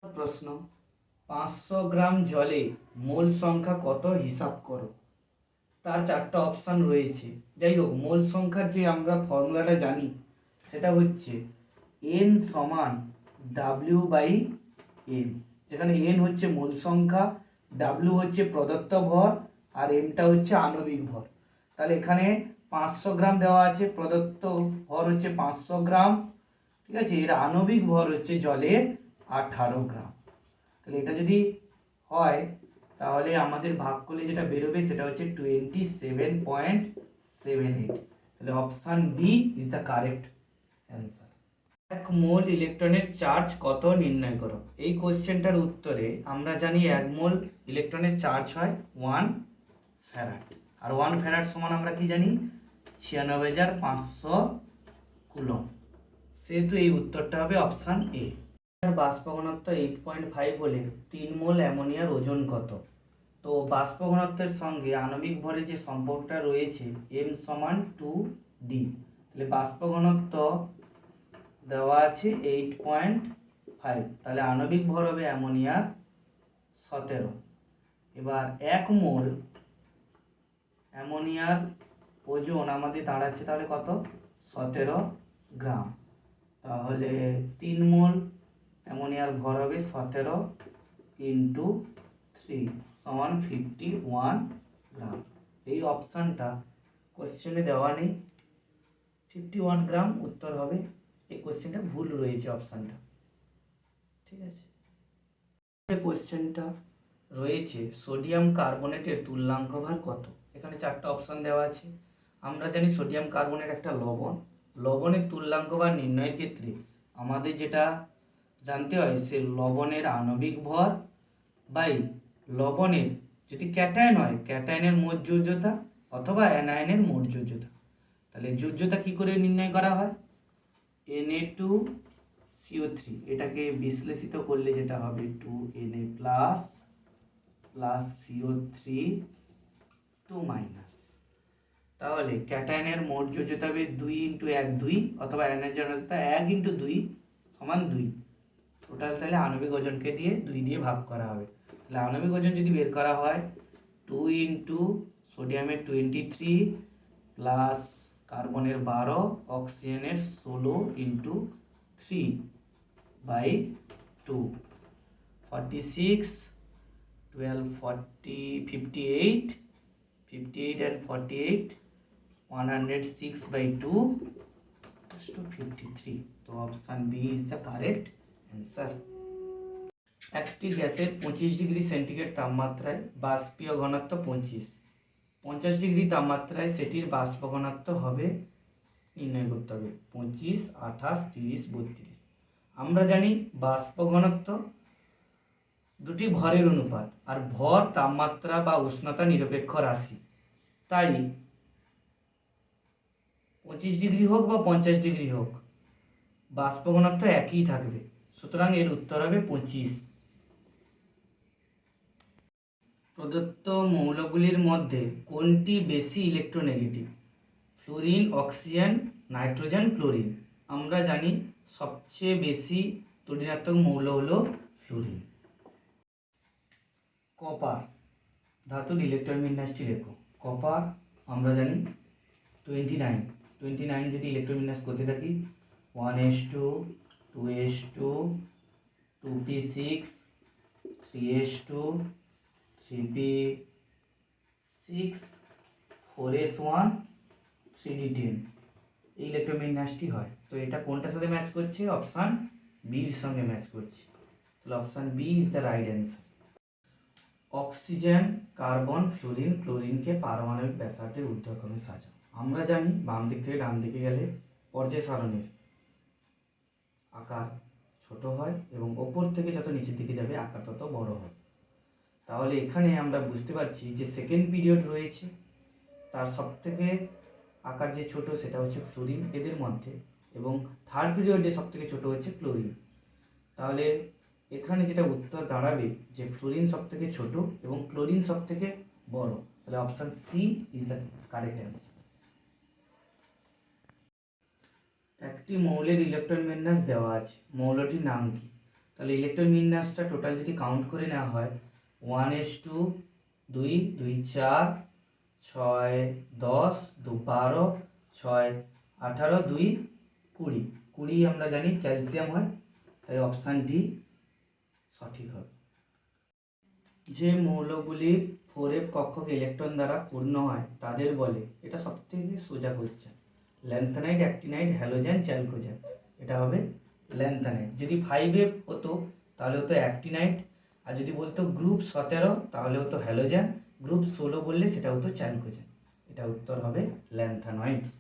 প্রশ্ন, 500 গ্রাম জলে মোল সংখ্যা কত হিসাব করো। তার চারটা অপশান রয়েছে। যাই হোক, মোল সংখ্যার যে আমরা ফর্মুলাটা জানি সেটা হচ্ছে এন সমান ডাব্লিউ বাই এম, যেখানে এন হচ্ছে মোল সংখ্যা, ডাব্লিউ হচ্ছে প্রদত্ত ভর, আর এমটা হচ্ছে আণবিক ভর। তাহলে এখানে 500 গ্রাম দেওয়া আছে, প্রদত্ত ভর হচ্ছে 500 গ্রাম, ঠিক আছে। এর আণবিক ভর হচ্ছে জলের 18 গ্রাম। তাহলে এটা যদি হয় তাহলে আমাদের ভাগ করলে যেটা বেরোবে সেটা হচ্ছে 27.78। তাহলে option B is the correct answer. 1 mole ইলেকট্রনের চার্জ কত নির্ণয় করো। এই কোশ্চেনটার উত্তরে আমরা জানি 1 মোল ইলেকট্রনের চার্জ হয় 1 ফ্যারাড, আর 1 ফ্যারাড সমান আমরা কি জানি 96,500 কুলম্ব। সেহেতু এই উত্তরটা হবে অপশান এ। বাষ্প ঘনত্ব 8.5 হলে 3 মোল অ্যামোনিয়ার ওজন কত। তো বাষ্প ঘনত্বের সঙ্গে আণবিক ভরে যে সম্পর্কটা রয়েছে m সমান 2d, তাহলে বাষ্প ঘনত্ব দেওয়া আছে 8.5, তাহলে আণবিক ভর হবে অ্যামোনিয়ার 17। এবার 1 মোল অ্যামোনিয়ার ওজন আমাদের দাঁড়াচ্ছে তাহলে কত, 17 গ্রাম। তাহলে 3 মোল অ্যামোনিয়ার ভর হবে 17 ইন্টু 3 সমান 51 গ্রাম। এই অপশানটা কোশ্চেনে দেওয়া নেই, 51 গ্রাম উত্তর হবে। এই কোশ্চেনটা ভুল রয়েছে অপশানটা, ঠিক আছে। কোশ্চেনটা রয়েছে সোডিয়াম কার্বনেটের তুল্যাঙ্ক ভার কত। এখানে চারটা অপশান দেওয়া আছে। আমরা জানি সোডিয়াম কার্বনেট একটা লবণ, লবণের তুল্যাঙ্ক ভার নির্ণয়ের ক্ষেত্রে আমাদের যেটা জানতে হয় সে লবণের আণবিক ভর বাই লবণের, যদি ক্যাটায়ন হয় ক্যাটায়নের মোট যোজ্যতা অথবা অ্যানায়নের মোট যোজ্যতা। তাহলে যোজ্যতা কি করে নির্ণয় করা হয়, Na2CO3, এটাকে বিশ্লেষিত করলে যেটা হবে 2Na plus plus CO3 2 minus. তাহলে ক্যাটায়নের মোট যোজ্যতা হবে 2 ইন্টু 1 2, অথবা অ্যানায়নের যোজ্যতা 1 ইন্টু 2 সমান 2। টোটাল তাহলে আণবিক ওজনকে দিয়ে 2 দিয়ে ভাগ করা হবে। তাহলে আণবিক ওজন যদি বের করা হয় 2 ইন্টু সোডিয়ামের 23 প্লাস কার্বনের 12, অক্সিজেনের 16 into 3 by 2, 46 12 40 58 58 and 48 106 by 2 to 53. তো option B is the correct answer. একটি গ্যাসের 25 ডিগ্রি সেন্টিগ্রেড তাপমাত্রায় বাষ্পীয় ঘনত্ব 25, 50 ডিগ্রি তাপমাত্রায় সেটির বাষ্প ঘনত্ব হবে নির্ণয় করতে হবে 25, 28, 30, 32। আমরা জানি বাষ্প ঘনত্ব দুটি ভরের অনুপাত, আর ভর তাপমাত্রা বা উষ্ণতা নিরপেক্ষ রাশি। তাই 25 ডিগ্রি হোক বা 50 ডিগ্রি হোক বাষ্প ঘনত্ব একই থাকবে, সুতরাং এর উত্তর হবে 25। প্রদত্ত মৌলগুলির মধ্যে কোনটি বেশি electronegative, fluorine, oxygen, nitrogen, chlorine. আমরা জানি সবচেয়ে বেশি ঋণাত্মক মৌল হলো ফ্লুরিন। কপার ধাতুর ইলেকট্রন বিন্যাসটি লেখো। কপার আমরা জানি 29 যদি ইলেকট্রন বিন্যাস করতে থাকি 1s2 2s2 2p6 3s2 3p6 4s1 3d10, এই ইলেকট্রন বিন্যাসটি হয়। তো এটা কোনটার সাথে ম্যাচ করছে, অপশান বির সঙ্গে ম্যাচ করছে। তাহলে option B is the right answer. Oxygen, carbon, fluorine, ক্লোরিনকে পারমাণবিক ব্যাসার্ধের ঊর্ধ্বক্রমে সাজাও। আমরা জানি বাম দিক থেকে ডান দিকে গেলে পর্যায় সারণীর আকার ছোট হয় এবং ওপর থেকে যত নিচের দিকে যাবে আকার তত বড় হয়। তাহলে এখানে আমরা বুঝতে পারছি যে সেকেন্ড পিরিয়ড রয়েছে, তার সবথেকে আকার যে ছোট সেটা হচ্ছে ফ্লুরিন এদের মধ্যে, এবং থার্ড পিরিয়ডে সবথেকে ছোট হচ্ছে ক্লোরিন। তাহলে এখানে যেটা উত্তর দাঁড়াবে যে ফ্লুরিন সবথেকে ছোট এবং ক্লোরিন সবথেকে বড়। তাহলে option C is the correct answer. একটি মৌলের ইলেকট্রন বিন্যাস দেওয়া আছে, মৌলটির নাম কি। তাহলে ইলেকট্রন বিন্যাসটা টোটাল যদি কাউন্ট করে নেওয়া হয় 1:2, 2, 2, 4, 6, 10, 2, 12, 6, 18, 2, 20, 20 আমরা জানি ক্যালসিয়াম হয়, তাই অপশান ডি সঠিক হবে। যে মৌলগুলির 4f কক্ষক ইলেকট্রন দ্বারা পূর্ণ হয় তাদের বলে, এটা সবথেকে সোজা question, lanthanide, actinide, halogen, chalcogen. এটা হবে ল্যান্থানাইড। যদি 5f হতো তাহলে হতো অ্যাক্টিনাইড, আর যদি বলতো গ্রুপ 17 তাহলে হতো হ্যালোজেন, গ্রুপ 16 বললে সেটা হতো চ্যালকোজেন। এটা উত্তর হবে ল্যান্থানয়েডস।